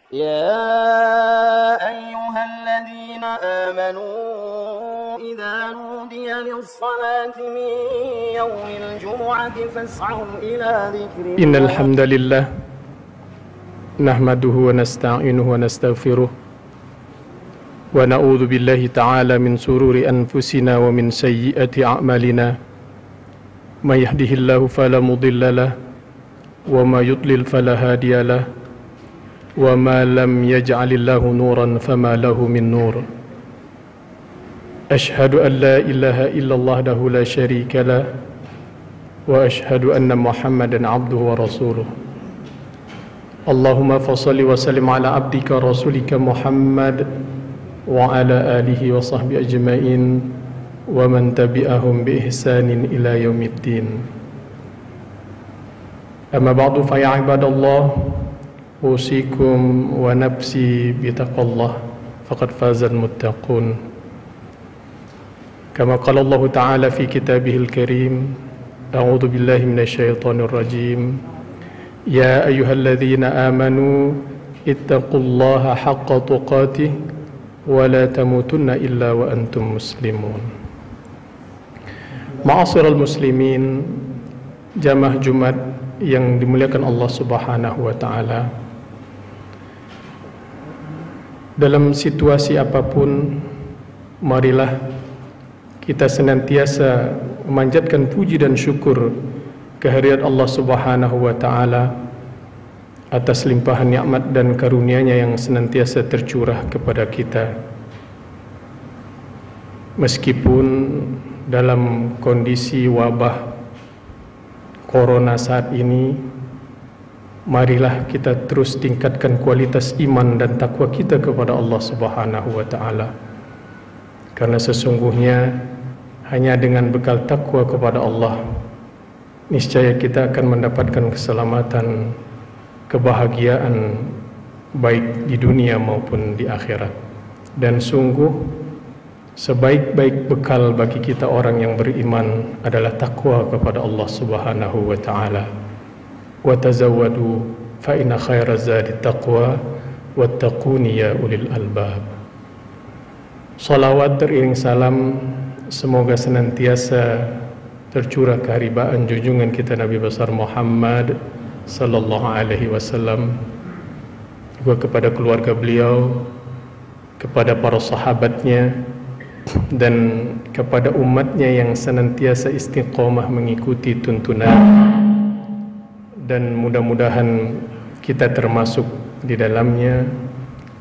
يا أيها الذين آمنوا إذا نودي للصلاة من يوم الجمعة فاسعوا إلى ذكر الله. إن الحمد لله نحمده ونستعينه ونستغفره ونعوذ بالله تعالى من شرور أنفسنا ومن سيئات أعمالنا من يهده الله فلا مضل له وما يضلل فلا هادي له وما لم يجعل الله نورا فما له من نور. أشهد أن لا إله إلا الله وحده لا شريك له وأشهد أن محمدا عبده ورسوله. اللهم فصل وسلم على عبدك ورسولك محمد وعلى آله وصحبه أجمعين ومن تبعهم بإحسان إلى يوم الدين. أما بعد فيا عباد الله أوصيكم ونفسي بتقوى الله فقد فاز المتقون. كما قال الله تعالى في كتابه الكريم أعوذ بالله من الشيطان الرجيم يا أيها الذين آمنوا اتقوا الله حق تقاته ولا تموتن إلا وأنتم مسلمون. Ma'asyiral muslimin, jamaah Jumat yang dimuliakan Allah Subhanahu wa taala. Dalam situasi apapun, marilah kita senantiasa memanjatkan puji dan syukur kehadirat Allah Subhanahu wa taala atas limpahan nikmat dan karunia-Nya yang senantiasa tercurah kepada kita. Meskipun dalam kondisi wabah corona saat ini, marilah kita terus tingkatkan kualitas iman dan takwa kita kepada Allah Subhanahu wa taala. Karena sesungguhnya hanya dengan bekal takwa kepada Allah, niscaya kita akan mendapatkan keselamatan, kebahagiaan baik di dunia maupun di akhirat. Dan sungguh sebaik-baik bekal bagi kita orang yang beriman adalah takwa kepada Allah Subhanahu wa taala. Wa tazawwadu fa inna khaira zadi taqwa wattaquni ya ulil albab. Salawat teriring salam semoga senantiasa tercurah keharibaan junjungan kita Nabi besar Muhammad sallallahu alaihi wasallam, juga kepada keluarga beliau, kepada para sahabatnya, dan kepada umatnya yang senantiasa istiqomah mengikuti tuntunan. Dan mudah-mudahan kita termasuk di dalamnya,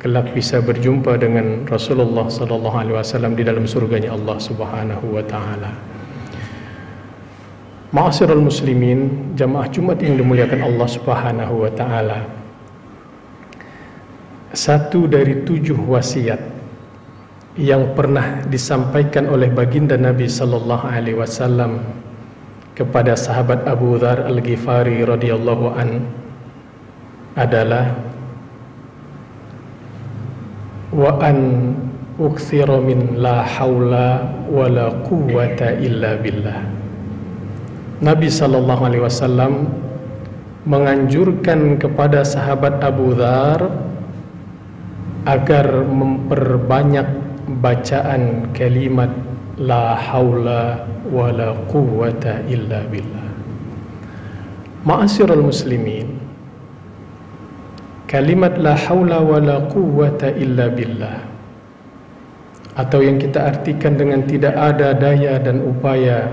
kelak bisa berjumpa dengan Rasulullah sallallahu alaihi wasallam di dalam surganya Allah Subhanahu wa taala. Ma'asyiral muslimin, jamaah Jumat yang dimuliakan Allah Subhanahu wa taala. Satu dari 7 wasiat yang pernah disampaikan oleh baginda Nabi sallallahu alaihi wasallam kepada sahabat Abu Dzar Al-Ghifari radhiyallahu an adalah wa an uktsira min la haula wala quwwata illa billah. Nabi sallallahu alaihi wasallam menganjurkan kepada sahabat Abu Dzar agar memperbanyak bacaan kalimat la haula wala quwwata illa billah. Ma'asyiral muslimin, kalimat la haula wala quwwata illa billah, atau yang kita artikan dengan tidak ada daya dan upaya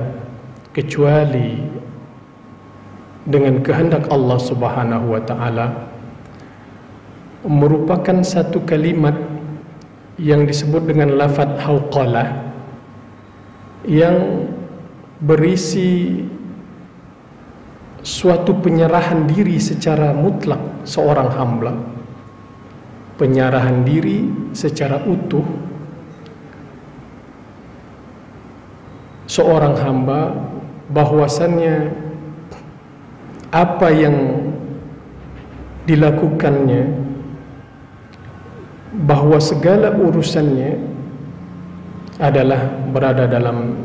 kecuali dengan kehendak Allah Subhanahu wa taala, merupakan satu kalimat yang disebut dengan lafaz hauqalah, yang berisi suatu penyerahan diri secara mutlak seorang hamba, penyerahan diri secara utuh seorang hamba, bahwasannya apa yang dilakukannya, bahwa segala urusannya adalah berada dalam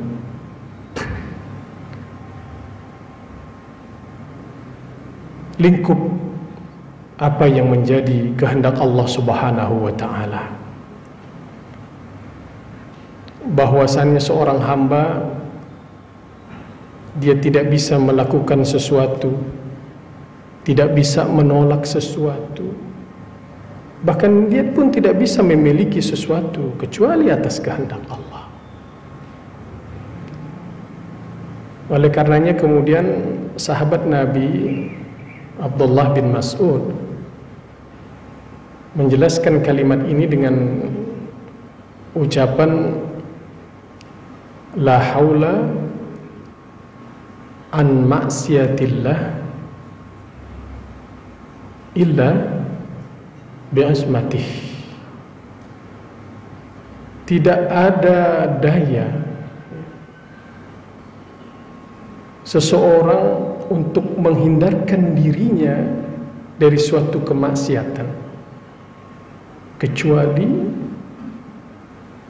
lingkup apa yang menjadi kehendak Allah Subhanahu wa taala. Bahwasannya seorang hamba dia tidak bisa melakukan sesuatu, tidak bisa menolak sesuatu, bahkan dia pun tidak bisa memiliki sesuatu kecuali atas kehendak Allah. Oleh karenanya kemudian sahabat Nabi Abdullah bin Mas'ud menjelaskan kalimat ini dengan ucapan la haula an ma'siyatillah illa bi'ismatih. Tidak ada daya seseorang untuk menghindarkan dirinya dari suatu kemaksiatan kecuali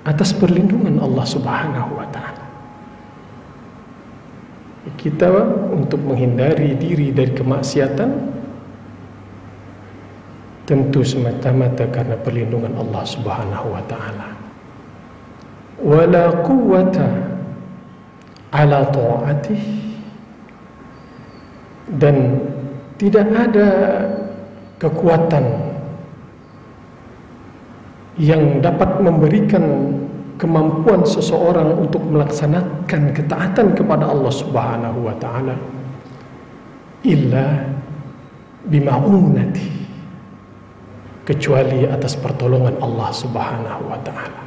atas perlindungan Allah Subhanahu wa taala. Kita untuk menghindari diri dari kemaksiatan tentu semata-mata karena perlindungan Allah Subhanahu wa taala. Wala quwwata ala ta'atih, dan tidak ada kekuatan yang dapat memberikan kemampuan seseorang untuk melaksanakan ketaatan kepada Allah Subhanahu wa taala illa bima'unati, kecuali atas pertolongan Allah Subhanahu wa taala.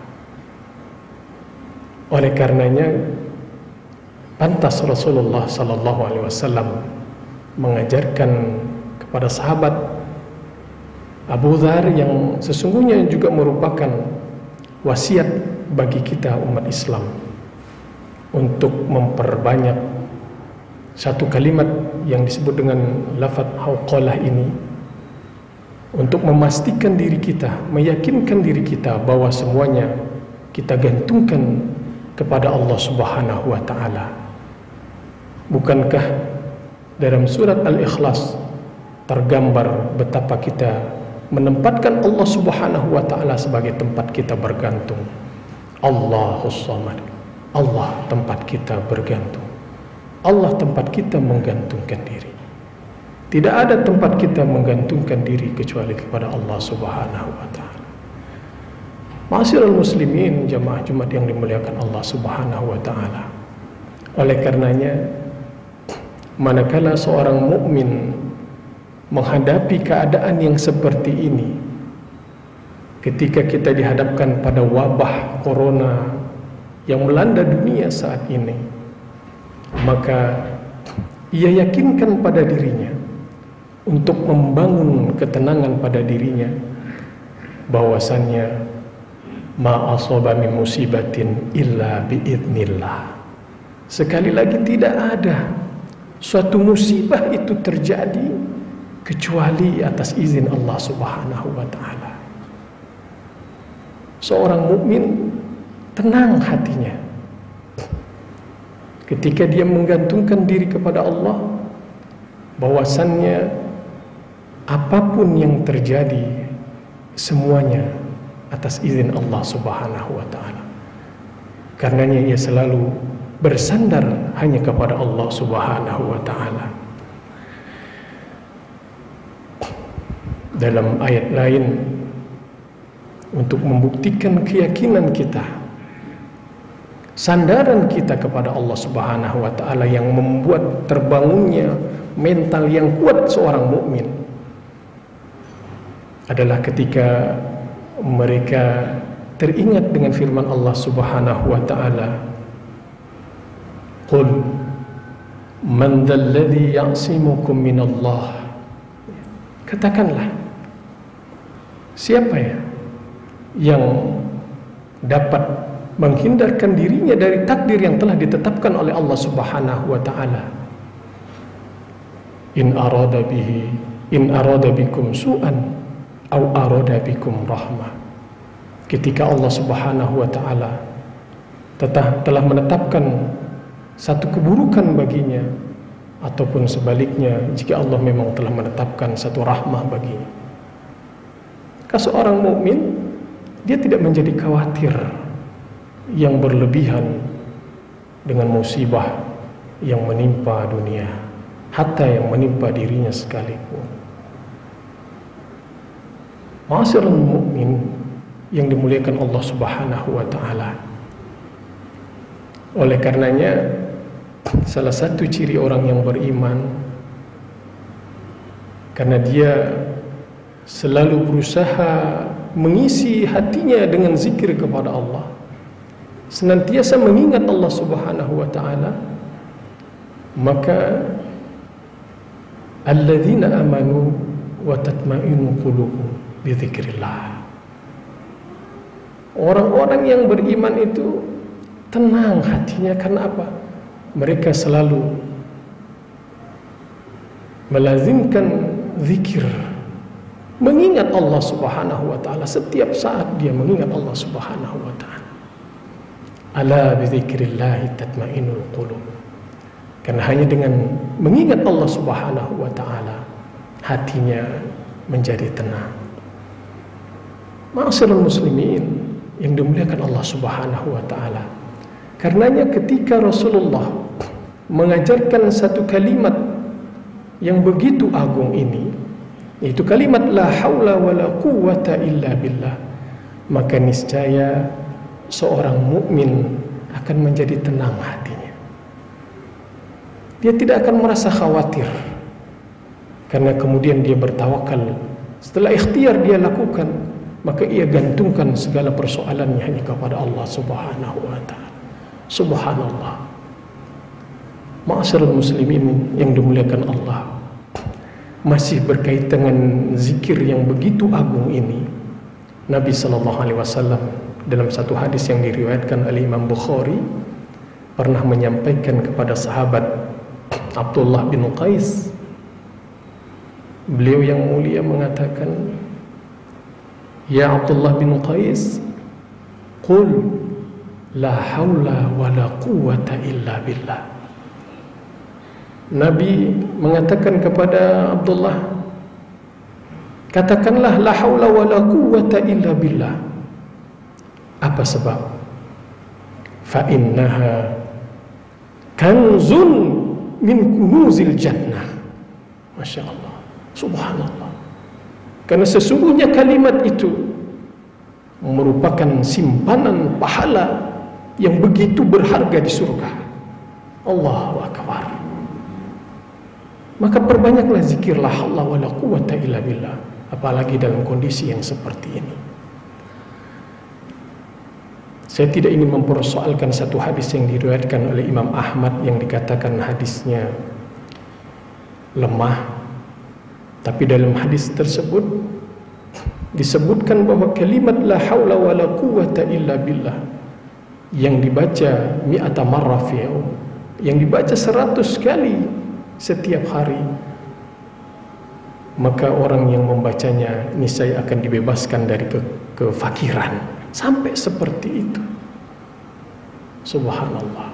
Oleh karenanya pantas Rasulullah sallallahu alaihi wasallam mengajarkan kepada sahabat Abu Dzar yang sesungguhnya juga merupakan wasiat bagi kita umat Islam untuk memperbanyak satu kalimat yang disebut dengan lafaz hauqalah ini, untuk memastikan diri kita, meyakinkan diri kita bahwa semuanya kita gantungkan kepada Allah Subhanahu wa taala. Bukankah dalam surat Al-Ikhlas tergambar betapa kita menempatkan Allah Subhanahu wa taala sebagai tempat kita bergantung. Allahus Samad, Allah tempat kita bergantung, Allah tempat kita menggantungkan diri. Tidak ada tempat kita menggantungkan diri kecuali kepada Allah Subhanahu wa taala. Ma'asyiral muslimin, jamaah Jumat yang dimuliakan Allah Subhanahu wa taala. Oleh karenanya manakala seorang mukmin menghadapi keadaan yang seperti ini, ketika kita dihadapkan pada wabah corona yang melanda dunia saat ini, maka ia yakinkan pada dirinya untuk membangun ketenangan pada dirinya bahwasannya ma asaba min musibatin illa biidznillah. Sekali lagi, tidak ada suatu musibah itu terjadi kecuali atas izin Allah Subhanahu wa taala. Seorang mukmin tenang hatinya ketika dia menggantungkan diri kepada Allah bahwasannya apapun yang terjadi semuanya atas izin Allah Subhanahu wa taala. Karenanya ia selalu bersandar hanya kepada Allah Subhanahu wa taala. Dalam ayat lain untuk membuktikan keyakinan kita, sandaran kita kepada Allah Subhanahu wa taala yang membuat terbangunnya mental yang kuat seorang mukmin adalah ketika mereka teringat dengan firman Allah Subhanahu wa taala, qul man dzalladzi ya'simukum minallah. Katakanlah, siapa ya yang dapat menghindarkan dirinya dari takdir yang telah ditetapkan oleh Allah Subhanahu wa taala? In arada bikum su'an aw arada bikum rahmah. Ketika Allah Subhanahu wa taala telah menetapkan satu keburukan baginya ataupun sebaliknya jika Allah memang telah menetapkan satu rahmah baginya. Maka seorang mukmin dia tidak menjadi khawatir yang berlebihan dengan musibah yang menimpa dunia, hatta yang menimpa dirinya sekalipun. Ma'asyiral mukmin yang dimuliakan Allah Subhanahu wa taala. Oleh karenanya salah satu ciri orang yang beriman, karena dia selalu berusaha mengisi hatinya dengan zikir kepada Allah, senantiasa mengingat Allah Subhanahu wa taala, maka alladzina amanu wa tatma'innu qulubuhum bi dzikrillah. Orang-orang yang beriman itu tenang hatinya karena apa? Mereka selalu melazimkan zikir, mengingat Allah Subhanahu wa taala. Setiap saat dia mengingat Allah Subhanahu wa taala. Ala bi dzikrillah tatma'innul qulub. Karena hanya dengan mengingat Allah Subhanahu wa taala hatinya menjadi tenang. Ma'asyiral muslimin yang dimuliakan Allah Subhanahu wa taala. Karenanya ketika Rasulullah mengajarkan satu kalimat yang begitu agung ini, yaitu kalimat la haula wala quwwata illa billah, maka niscaya seorang mukmin akan menjadi tenang hatinya. Dia tidak akan merasa khawatir, karena kemudian dia bertawakal. Setelah ikhtiar dia lakukan, maka ia gantungkan segala persoalannya hanya kepada Allah Subhanahu wa taala. Subhanallah. Ma'asyiral muslimin yang dimuliakan Allah, masih berkait dengan zikir yang begitu agung ini, Nabi sallallahu alaihi wasallam dalam satu hadis yang diriwayatkan oleh Imam Bukhari pernah menyampaikan kepada sahabat Abdullah bin Qais, beliau yang mulia mengatakan, "Ya Abdullah bin Qais, qul la haula wala quwwata illa billah." Nabi mengatakan kepada Abdullah, katakanlah la haula wala quwwata illa billah. Apa sebab? Fa innaha kanzun min kunuzil jannah. Masya Allah, subhanallah. Karena sesungguhnya kalimat itu merupakan simpanan pahala yang begitu berharga di surga. Allahu akbar. Maka perbanyaklah zikir la haula wala quwwata illa billah, apalagi dalam kondisi yang seperti ini. Saya tidak ingin mempersoalkan satu hadis yang diriwayatkan oleh Imam Ahmad yang dikatakan hadisnya lemah, tapi dalam hadis tersebut disebutkan bahwa kalimat la haula wala quwwata illa billah yang dibaca mi'ata marrah fi yaum, yang dibaca 100 kali setiap hari, maka orang yang membacanya niscaya akan dibebaskan dari kefakiran. Sampai seperti itu. Subhanallah.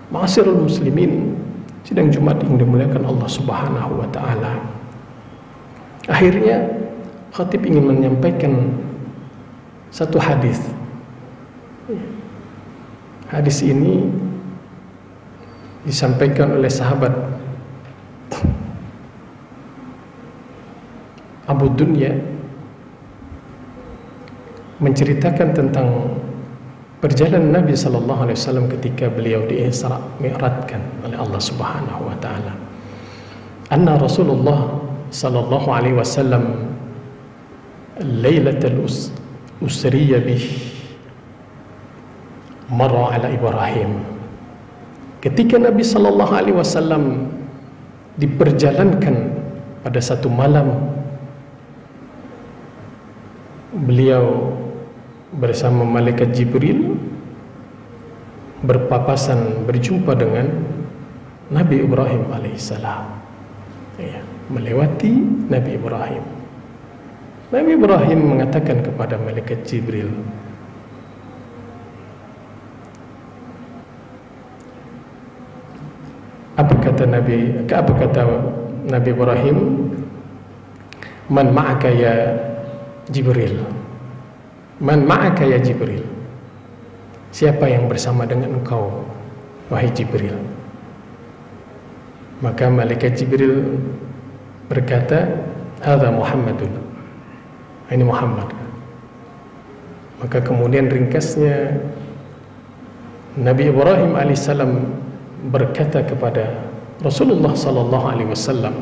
Ma'asyiral muslimin, sidang Jumat yang dimuliakan Allah Subhanahu wa taala. Akhirnya khatib ingin menyampaikan satu hadis. Hadis ini disampaikan oleh sahabat Abu Dunya, menceritakan tentang perjalanan Nabi sallallahu alaihi wasallam ketika beliau di-Isra Mi'rajkan oleh Allah Subhanahu wa taala. Anna Rasulullah sallallahu alaihi wasallam lailatul usriya bih marra ala Ibrahim. Ketika Nabi sallallahu alaihi wasallam diperjalankan pada satu malam, beliau bersama malaikat Jibril berpapasan, berjumpa dengan Nabi Ibrahim alaihissalam, ya, melewati Nabi Ibrahim. Nabi Ibrahim mengatakan kepada malaikat Jibril, apa kata Nabi Ibrahim, man ma'aka ya Jibril, man ma'aka ya Jibril, siapa yang bersama dengan engkau wahai Jibril? Maka malaikat Jibril berkata, hadza Muhammadun, ini Muhammad. Maka kemudian ringkasnya Nabi Ibrahim alaihissalam berkata kepada Rasulullah sallallahu alaihi wasallam,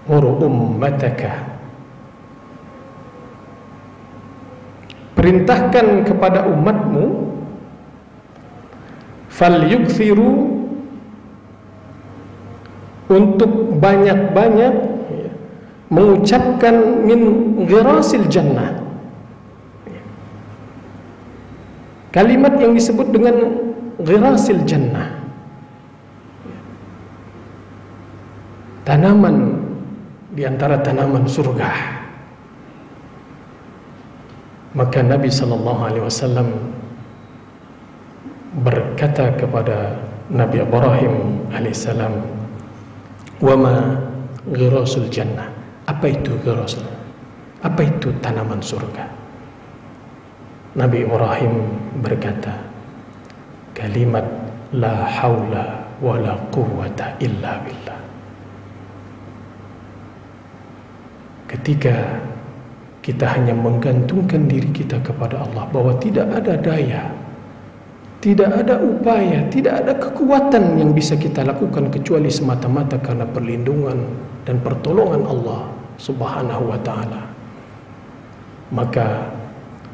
muru ummataka, perintahkan kepada umatmu, falyukthiru, untuk banyak-banyak mengucapkan min ghirasil jannah, kalimat yang disebut dengan ghirasil jannah, tanaman di antara tanaman surga. Maka Nabi sallallahu alaihi wasallam berkata kepada Nabi Ibrahim alaihissalam, wa ma ghirasul jannah, apa itu ghirasul, apa itu tanaman surga? Nabi Ibrahim berkata, kalimat la haula wa la quwwata illa billah. Ketika kita hanya menggantungkan diri kita kepada Allah, bahwa tidak ada daya, tidak ada upaya, tidak ada kekuatan yang bisa kita lakukan kecuali semata-mata karena perlindungan dan pertolongan Allah Subhanahu wa ta'ala. Maka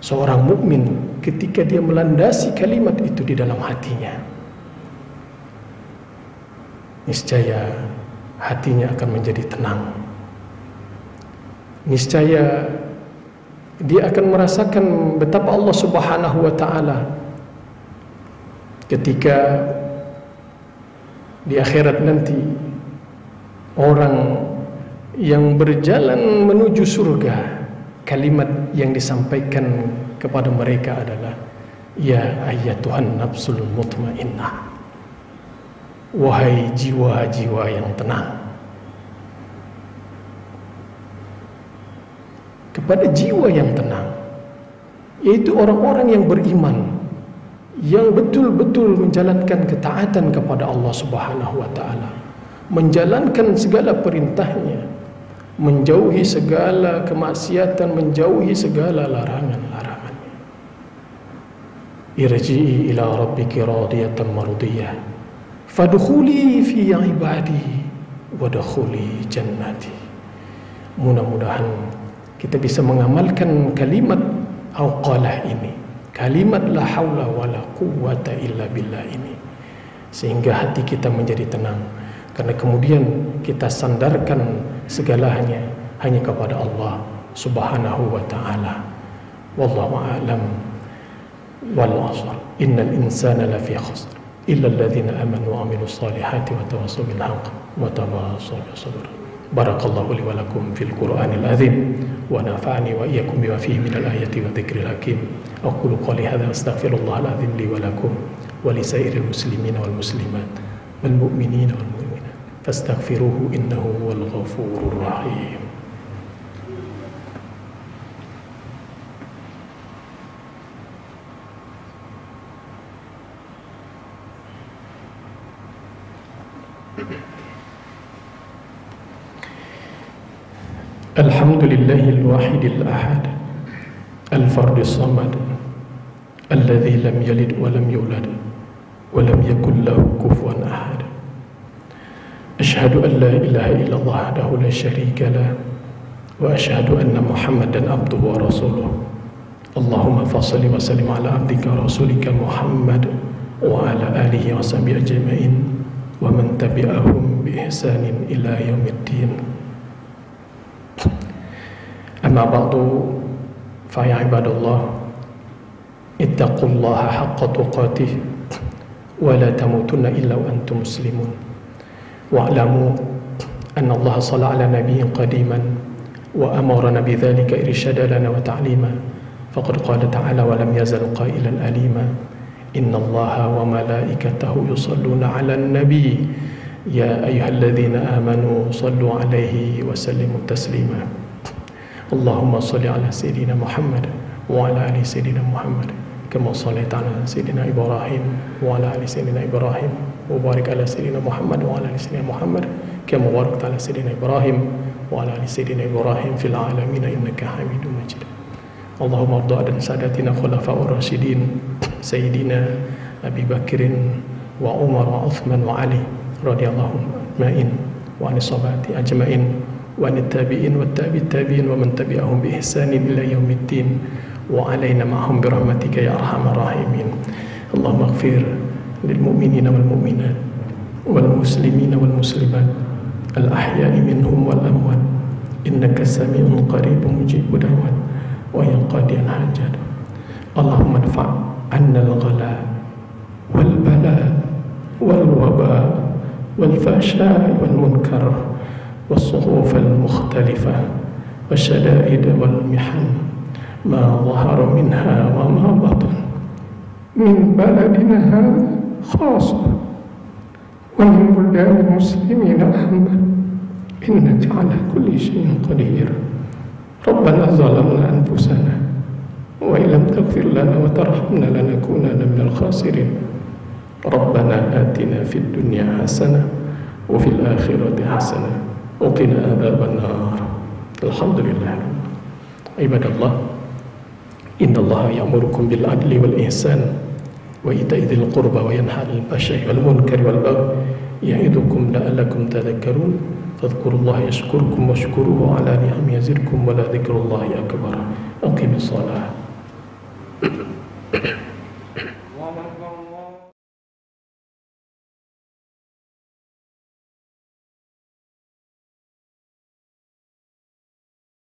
seorang mukmin ketika dia melandasi kalimat itu di dalam hatinya, niscaya hatinya akan menjadi tenang. Niscaya dia akan merasakan betapa Allah Subhanahu wa ta'ala ketika di akhirat nanti, orang yang berjalan menuju surga, kalimat yang disampaikan kepada mereka adalah, ya ayyatuhan nafsul mutmainnah, wahai jiwa-jiwa yang tenang. Kepada jiwa yang tenang, yaitu orang-orang yang beriman, yang betul-betul menjalankan ketaatan kepada Allah Subhanahu wa ta'ala, menjalankan segala perintahnya, menjauhi segala kemaksiatan, menjauhi segala larangan-larangannya. Irji'i ila rabbiki radiyatan mardiyah, fadkhuli fi ibadi wadkhuli jannati. Mudah-mudahan kita bisa mengamalkan kalimat auqalah ini, kalimat la haula wa la quwwata illa billah ini, sehingga hati kita menjadi tenang, karena kemudian kita sandarkan segalanya hanya kepada Allah Subhanahu wa ta'ala. Wallahu a'lam wal 'ashr, innal insana lafi khusr illa alladhina amanu wa 'amilus solihati wa tawassaw bil haqq wa tawassaw bis sabr. Barakallahu li wa lakum fil Qur'anil azim wa nafa'ani wa iyyakum bima fihi minal ayati wa dzikril hakim. Aqulu qali hadza astaghfirullahal azim li wa lakum wa li sairil muslimina wal muslimat wal mu'minina wal mu'minat fastaghfiruhu innahu huwal ghafurur rahim. Alhamdulillahil wahidil ahad, al-fardis samad, alladzi lam yalid wa lam yulad wa lam yakul lahu kufuwan ahad. Ashhadu an la ilaha illallah wahdahu la syarika lah wa ashhadu anna Muhammadan abduhu wa rasuluh. Allahumma fassalli wa sallim ala abdika wa rasulika Muhammad wa ala alihi wa sahbihi ajma'in wa man tabi'ahum bi ihsanin ila yaumiddin. Amma ba'du, fa ya ibadallah, ittaqullaha haqqa tuqatih wa la tamutunna illa wa antum muslimun. Wa'lamu anna Allah shalla ala nabiyyin qadiman wa amarana bidzalika irsyada lana wa ta'lima. Faqad qala ta'ala wa lam yazal qailan alima Innallaha wa malaikatahu yusalluna 'alan nabi ya ayyuhalladzina amanu sallu 'alaihi wa sallimu taslima. Allahumma salli 'ala sayyidina Muhammad wa 'ala ali sayyidina Muhammad kama shallaita 'ala sayyidina Ibrahim wa 'ala ali sayyidina Ibrahim wa barik 'ala sayyidina Muhammad wa 'ala ali sayyidina Muhammad kama barakta 'ala sayyidina Ibrahim wa 'ala ali sayyidina Ibrahim fil 'alamin innaka Hamidum Majid. Allahumma arda' an sadatina khulafa'ur rasyidin sayyidina Abi Bakrin wa Umar wa Uthman wa Ali radhiyallahu ajma'in wa anis sahabati ajma'in wa anit tabi'in wa tabi'it tabi'in wa man tabi'ahum bi ihsanin ila yaumiddin wa alaina ma'hum bi rahmatika ya arhamar rahimin. Allahumma ighfir lil mu'minina wal mu'minat wal muslimina wal muslimat al ahya'i minhum wal amwat innaka sami'un qaribun mujibud da'wat wa ya qadiyal hajat. Allahumma dfa' anna al-ghala wal bala wal waba wal fahsya wal munkar was suhuf al mukhtalifah wasyada'id wal mihan ma dhahara minha wa ma batan min baladina hadha khassa wa min buldanil muslimina amma innaka ala kulli shay'in qadir. Rabbana zalamna anfusana wa illam taghfir lana wa tarhamna lanakunanna minal khasirin. Rabbana atina fid dunya hasanah wa fil akhirati hasanah wa qina adzaban nar. Alhamdulillah. Ibadallah, innallaha ya'murukum bil adli wal ihsan wa ita'i dzil qurba wa yanha 'anil fahsya'i wal munkari wal baghi ya'idukum la'allakum tadhakkarun. Fadhkurullaha yashkurkum washkuruhu 'ala ni'amihi yazidkum wa la dzikrullahi akbar. Aqimis shalah.